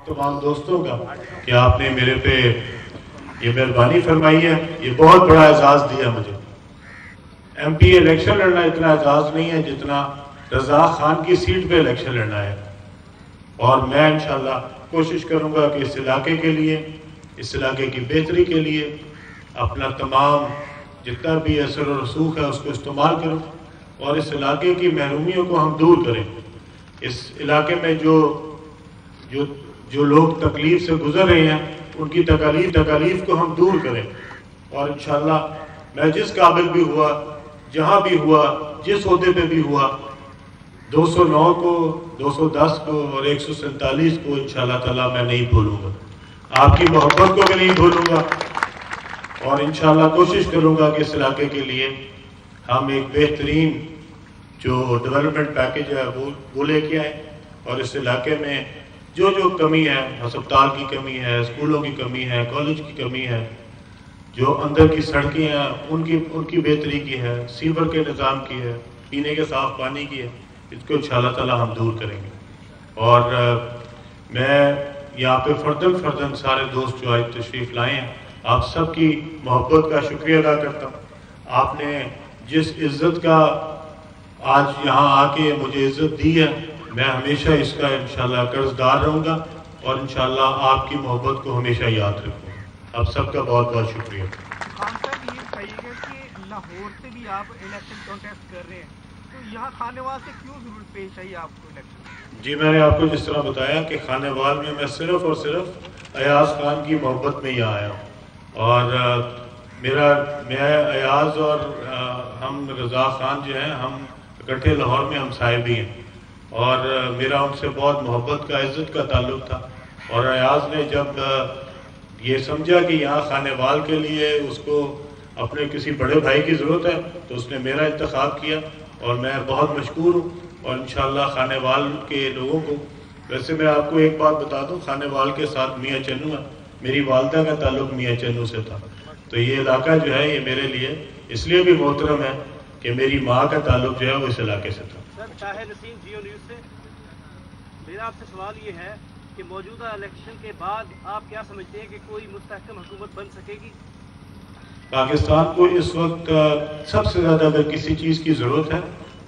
तमाम दोस्तों का कि आपने मेरे पे ये मेहरबानी फरमाई है, ये बहुत बड़ा एजाज़ दिया मुझे। MP इलेक्शन लड़ना इतना एजाज़ नहीं है जितना रज़ा खान की सीट पे इलेक्शन लड़ना है। और मैं इंशाल्लाह कोशिश करूंगा कि इस इलाके के लिए, इस इलाके की बेहतरी के लिए अपना तमाम जितना भी असर और रसूख है उसको इस्तेमाल करूं और इस इलाके की महरूमियों को हम दूर करें। इस इलाके में जो लोग तकलीफ से गुजर रहे हैं उनकी तकालीफ को हम दूर करें। और इंशाल्लाह मैं जिस काबिल भी हुआ, जहां भी हुआ, जिस ओहदे पे भी हुआ, 209 को, 210 को और 147 को इंशाल्लाह ताला मैं नहीं भूलूंगा। आपकी मोहब्बत को भी नहीं भूलूंगा और इंशाल्लाह कोशिश करूंगा कि इस इलाके के लिए हम एक बेहतरीन जो डेवलपमेंट पैकेज है वो लेके आए और इस इलाके में जो कमी है, अस्पताल की कमी है, स्कूलों की कमी है, कॉलेज की कमी है, जो अंदर की सड़कें हैं उनकी बेहतरी की है, सीवर के निज़ाम की है, पीने के साफ पानी की है, इसको इंशाल्लाह ताला हम दूर करेंगे। और मैं यहाँ पे फर्दन सारे दोस्त जो आज तशरीफ़ लाए हैं, आप सबकी मोहब्बत का शुक्रिया अदा करता हूँ। आपने जिस इज़्ज़त का आज यहाँ आके मुझे इज़्ज़त दी है, मैं हमेशा इसका इंशाल्लाह कर्जदार रहूँगा और इंशाल्लाह आपकी मोहब्बत को हमेशा याद रखूँगा। आप सबका बहुत बहुत शुक्रिया। खान साहब, ये कहिएगा कि लाहौर से भी आप इलेक्शन कॉन्टेस्ट कर रहे हैं, तो यहाँ खानेवाल से क्यों जरूरत पेश आई आपको इलेक्शन? जी, मैंने आपको जिस तरह बताया कि खानेवाल में मैं सिर्फ और सिर्फ अयाज खान की मोहब्बत में ही आया हूँ और मैं अयाज और हम रज़ा खान जो हैं, हम इकट्ठे लाहौर में हमसाए भी हैं और मेरा उनसे बहुत मोहब्बत का, इज़्ज़त का ताल्लुक़ था। और अयाज ने जब ये समझा कि यहाँ खानेवाल के लिए उसको अपने किसी बड़े भाई की ज़रूरत है तो उसने मेरा इंतखाब किया और मैं बहुत मशकूर हूँ। और इंशाल्लाह खानेवाल के लोगों को, वैसे मैं आपको एक बात बता दूँ, खानेवाल के साथ मियाँ चन्नू है, मेरी वालदा का ताल्लुक़ मियाँ चन्नू से था। तो ये इलाका जो है ये मेरे लिए इसलिए भी मोहतरम है कि मेरी माँ का ताल्लुक़ जो है वो इस इलाके से था। सर, ताहिर नसीम, जियो न्यूज़ से। मेरा आपसे सवाल ये है कि मौजूदा इलेक्शन के बाद आप क्या समझते हैं कि कोई मुस्तहकम हुकूमत बन सकेगी? पाकिस्तान को इस वक्त सबसे ज़्यादा अगर किसी चीज़ की ज़रूरत है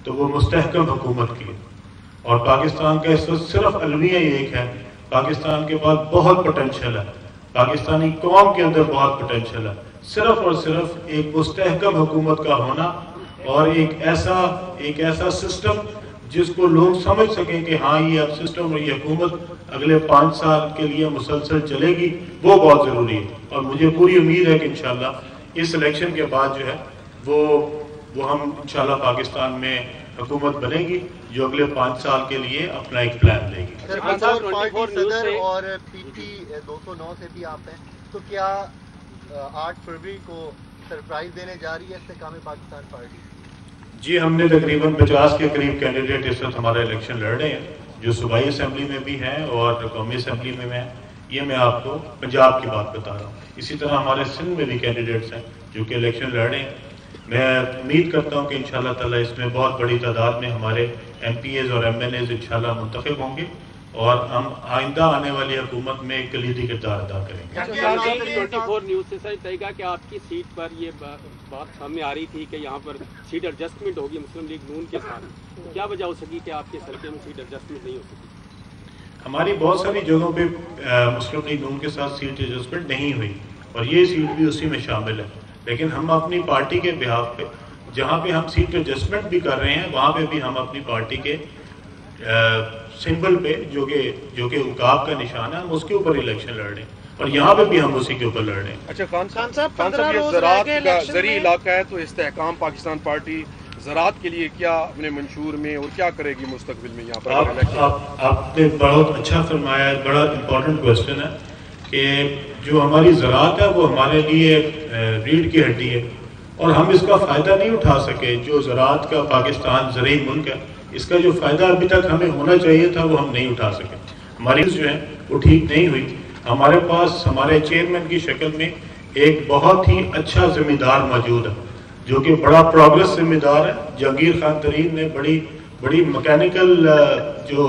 तो वो मुस्तहकम हुकूमत की है। और पाकिस्तान का इस वक्त सिर्फ अलमिया ही एक है, पाकिस्तान के पास बहुत पोटेंशियल है, पाकिस्तानी कौम के अंदर बहुत पोटेंशियल है। सिर्फ और सिर्फ एक मुस्तहकम हुकूमत का होना और एक ऐसा सिस्टम जिसको लोग समझ सकें कि हाँ ये अब सिस्टम और ये हुकूमत अगले 5 साल के लिए मुसलसल चलेगी, वो बहुत ज़रूरी है। और मुझे पूरी उम्मीद है कि इंशाल्लाह इस इलेक्शन के बाद जो है वो हम इंशाल्लाह पाकिस्तान में हुकूमत बनेगी जो अगले 5 साल के लिए अपना एक प्लान लेगी। सदर और PT 209 से भी आप हैं, तो क्या 8 फरवरी को सरप्राइज देने जा रही है इस्तेकाम पाकिस्तान पार्टी? जी, हमने तकरीबन 50 के करीब कैंडिडेट इस वक्त हमारा इलेक्शन लड़ रहे हैं, जो सूबाई असम्बली में भी हैं और कौमी असम्बली में हैं। ये मैं आपको पंजाब की बात बता रहा हूँ। इसी तरह हमारे सिंध में भी कैंडिडेट्स हैं जो कि इलेक्शन लड़ रहे हैं। मैं उम्मीद करता हूँ कि इंशाल्लाह ताला इसमें बहुत बड़ी तादाद में हमारे MPAs और MLAs इंशाल्लाह मुंतखब होंगे और हम आइंदा आने वाली हुकूमत में एक कलीदी किरदार अदा करेंगे। 24 न्यूज़ से सर तय कि आपकी सीट पर ये बात सामने आ रही थी कि यहाँ पर सीट एडजस्टमेंट होगी मुस्लिम लीग नून के साथ, तो क्या वजह हो सकी कि आपके हल्के में सीट एडजस्टमेंट नहीं हो सकी? हमारी बहुत सारी जगहों पे मुस्लिम लीग नून के साथ सीट एडजस्टमेंट नहीं हुई और ये सीट भी उसी में शामिल है। लेकिन हम अपनी पार्टी के बिहाफ पे जहाँ पे हम सीट एडजस्टमेंट भी कर रहे हैं वहाँ पे भी हम अपनी पार्टी के सिंबल पे जो कि उकाब का निशान है, हम उसके ऊपर इलेक्शन लड़ रहे हैं और यहाँ पे भी हम उसी के ऊपर लड़ रहे हैं। अच्छा खान साहब, ये ज़राअत का ज़री इलाका है, तो इस्तेहकाम पाकिस्तान पार्टी ज़राअत के लिए क्या अपने मंशूर में और क्या करेगी मुस्तकबिल में यहाँ पर? आपने बहुत अच्छा फरमाया, बड़ा इम्पोर्टेंट क्वेश्चन है कि जो हमारी ज़राअत है वो हमारे लिए रीढ़ की हड्डी है और हम इसका फ़ायदा नहीं उठा सके। जो ज़राअत का पाकिस्तान ज़रूरी मुल्क है, इसका जो फ़ायदा अभी तक हमें होना चाहिए था वो हम नहीं उठा सके। हमारी जो है वो ठीक नहीं हुई। हमारे पास हमारे चेयरमैन की शक्ल में एक बहुत ही अच्छा ज़मींदार मौजूद है जो कि बड़ा प्रोग्रेस ज़मींदार है। जहांगीर खान तरीन ने बड़ी मैकेनिकल जो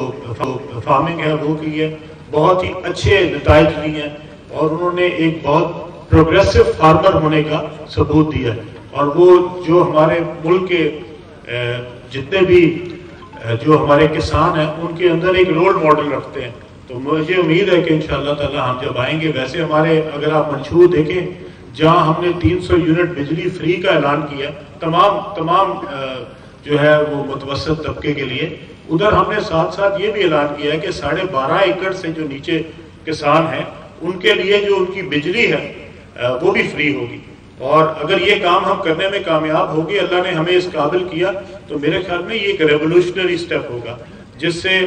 फार्मिंग है वो की है بہت ہی اچھے نتائج لیے ہیں اور انہوں نے ایک بہت پروگریسو فارمر ہونے کا ثبوت دیا ہے، اور وہ جو ہمارے ملک کے جتنے بھی جو ہمارے کسان ہیں ان کے اندر ایک رول ماڈل رکھتے ہیں. تو مجھے امید ہے کہ انشاءاللہ تعالی ہم جب آئیں گے، ویسے ہمارے اگر آپ منشور دیکھیں جہاں ہم نے 300 یونٹ بجلی فری کا اعلان کیا تمام جو ہے وہ متوسط طبقے کے لیے، ادھر ہم نے ساتھ ساتھ یہ بھی اعلان کیا ہے کہ 12.5 ایکڑ سے جو نیچے کسان ہیں ان کے لیے جو ان کی بجلی ہے وہ بھی فری ہوگی. اور اگر یہ کام ہم کرنے میں کامیاب ہوگی، اللہ نے ہمیں اس قابل کیا، تو میرے خیال میں یہ ایک ریولوشنری سٹیپ ہوگا جس سے.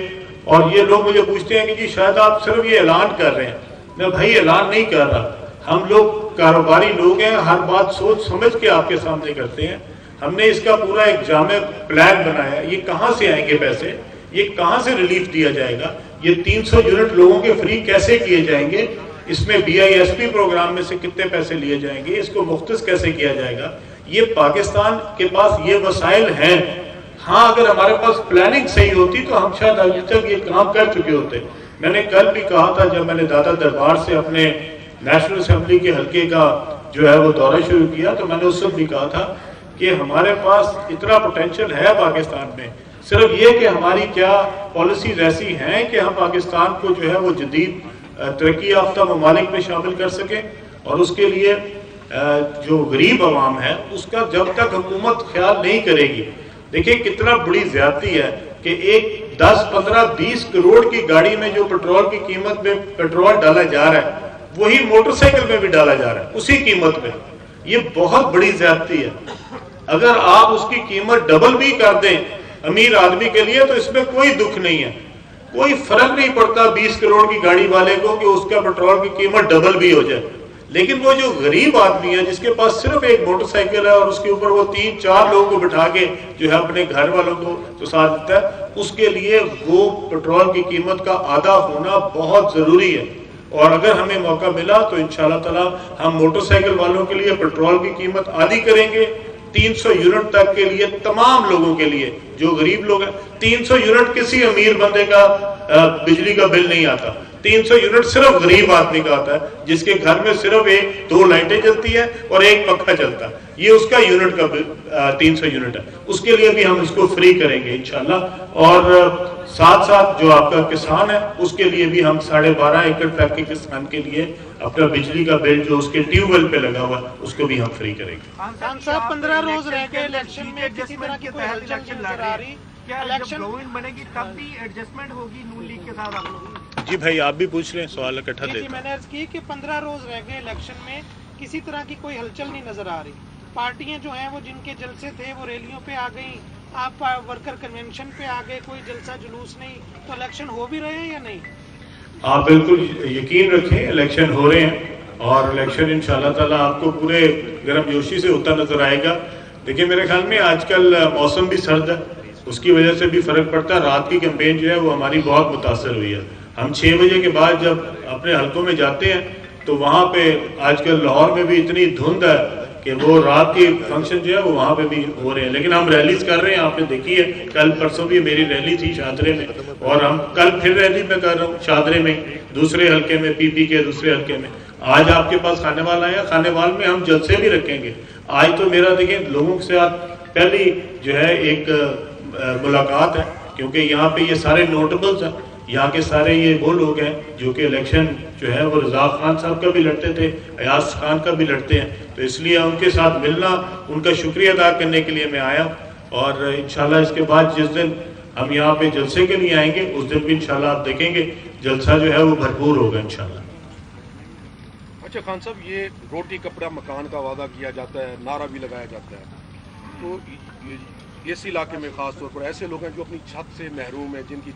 اور یہ لوگ مجھے پوچھتے ہیں کہ جی شاید آپ صرف یہ اعلان کر رہے ہیں. میں بھائی اعلان نہیں کر رہا، ہم لوگ کاروباری لوگ ہیں، ہر بات سوچ سمجھ کے آپ کے سامنے کرتے ہیں. ہم نے اس کا پورا ایک جامع پلان بنایا. یہ کہاں سے آئیں گے پیسے، یہ کہاں سے ریلیف دیا جائے گا، یہ 300 یونٹ لوگوں کے فری کیسے کیے جائیں گے، اس میں BISP پروگرام میں سے کتنے پیسے لیے جائیں گے، اس کو مختص کیسے کیا جائے گا. یہ پاکستان کے پاس یہ وسائل ہیں. ہاں اگر ہمارے پاس پلاننگ صحیح ہوتی تو ہم شاید ابھی تک یہ کام کر چکے ہوتے. میں نے کل بھی کہا تھا جب میں نے دادا دربار سے اپنے نیشنل اسمبلی کے حلقے کا جو ہے وہ دورہ شروع کیا، تو میں نے اس وقت بھی کہا تھا کہ ہمارے پاس اتنا پوٹینشیل ہے پاکستان میں، صرف یہ کہ ہماری کیا پالیسیز ایسی ہیں کہ ہم پاکستان کو جو ہے وہ جدید ترقی یافتہ ممالک میں شامل کر سکیں. اور اس کے لیے جو غریب عوام ہے اس کا جب تک حکومت خیال نہیں کرے گی. دیکھیں کتنا بڑی زیادتی ہے کہ ایک 10 15 20 کروڑ کی گاڑی میں جو پیٹرول کی قیمت میں پیٹرول ڈالا جا رہا ہے وہی موٹر سائیکل میں بھی ڈالا جا رہا ہے اسی قیمت میں. یہ بہت بڑی زیادتی ہے. اگر آپ اس کی قیمت ڈبل بھی کر دیں امیر آدمی کے لیے تو اس میں کوئی دکھ نہیں ہے، کوئی فرق نہیں پڑتا 20 کروڑ کی گاڑی والے کو کہ اس کا پیٹرول کی قیمت ڈبل بھی ہو جائے. لیکن وہ جو غریب آدمی ہے جس کے پاس صرف ایک موٹر سائیکل ہے اور اس کے اوپر وہ 3-4 لوگوں کو بٹھا کے جو ہے اپنے گھر والوں کو تو ساتھ دیتا ہے، اس کے لیے وہ پیٹرول کی قیمت کا آدھا ہونا بہت ضروری ہے. اور اگر ہمیں موقع ملا تو انشاءاللہ تعالی ہم موٹر سائیکل والوں کے لیے پیٹرول کی قیمت آدھی کریں گے 300 یونٹ تک کے لیے. تمام لوگوں کے لیے جو غریب لوگ ہیں 300 یونٹ کسی امیر بندے کا بجلی کا بل نہیں آتا. 300 یونٹ صرف غریب آدمی کا آتا ہے جس کے گھر میں صرف 2 لائٹیں جلتی ہیں اور 1 پنکھا چلتا ہے. یہ اس کا یونٹ کا 300 یونٹ ہے. اس کے لیے بھی ہم اس کو فری کریں گے انشاءاللہ. اور ساتھ ساتھ جو آپ کا کسان ہے اس کے لیے بھی ہم 12.5 ایکڑ تک کے کسان کے لیے اپنا بجلی کا بل جو اس کے ٹیوب ویل پہ لگا ہوا ہے اس کو بھی ہم فری کریں گے. خان صاحب 15 روز رہ گئے الیکشن میں، کسی طرح کی کوئی ہلچل نظر آ رہی؟ کیا جب گورنمنٹ بنے گی تب بھی ایڈجسٹمنٹ ہوگی نون لیگ کے ساتھ آپ لوگوں؟ جی بھائی آپ بھی پوچھ رہے ہیں، سوال اکٹھا دیتے ہیں. میں نے عرض کی کہ 15 روز رہ گئے الیکشن میں، کسی طرح کی کوئی ہلچل نہیں نظر آ رہی. پارٹیاں جو ہیں وہ جن کے جلسے تھے وہ ریلیوں پہ آ گئیں، آپ ورکر کنونشن پہ آ گئے، کوئی جلسہ جلوس نہیں. تو الیکشن ہو بھی رہے ہیں یا نہیں؟ آپ بالکل یقین رکھیں الیکشن ہو رہے ہیں اور الیکشن انشاءاللہ تعالیٰ آپ کو پورے گرم جوشی سے ہوتا نظر آئے گا. دیکھیں میرے خیال میں آج کل موسم بھی سرد ہے، اس کی وجہ سے بھی فرق پڑتا ہے. رات کی کیمپین جو ہے وہ ہماری بہت متاثر ہوئی ہے. ہم 6 بجے کے بعد جب اپنے حلقوں میں جاتے ہیں تو وہاں پہ آج کل لاہور میں بھی اتنی دھند ہے کہ وہ رات کی فنکشن جو ہے وہ وہاں پہ بھی ہو رہے ہیں. لیکن ہم ریلیز کر رہے ہیں، آپ نے دیکھی ہے کل پرسوں بھی میری ریلی تھی شاہدرے میں، اور ہم کل پھر ریلی میں کر رہا ہوں شاہدرے میں دوسرے حلقے میں، پی کے دوسرے حلقے میں. آج آپ کے پاس خانے وال آیا، خانے وال میں ہم جلسے بھی رکھیں گے. آج تو میرا دیکھیں لوگوں کے ساتھ پہلی جو ہے ایک ملاقات ہے، کیونکہ یہاں پہ یہ سارے نوٹیبلز ہیں، یہاں کے سارے یہ وہ لوگ ہیں جو کہ الیکشن جو ہے وہ رضا خان صاحب کا بھی لڑتے تھے، ایاز خان کا بھی لڑتے ہیں. تو اس لیے ان کے ساتھ ملنا، ان کا شکریہ ادا کرنے کے لیے میں آیا. اور انشاءاللہ اس کے بعد جس دن ہم یہاں پہ جلسے کے لیے آئیں گے اس دن بھی انشاءاللہ آپ دیکھیں گے جلسہ جو ہے وہ بھرپور ہوگا انشاءاللہ. اچھا خان صاحب، یہ روٹی کپڑا مکان کا وعدہ کیا جاتا ہے، نعرہ بھی لگایا جاتا ہے، تو اس علاقے میں خاص طور پر ایسے لوگ ہیں جو اپنی چھت سے محروم ہیں، جن کی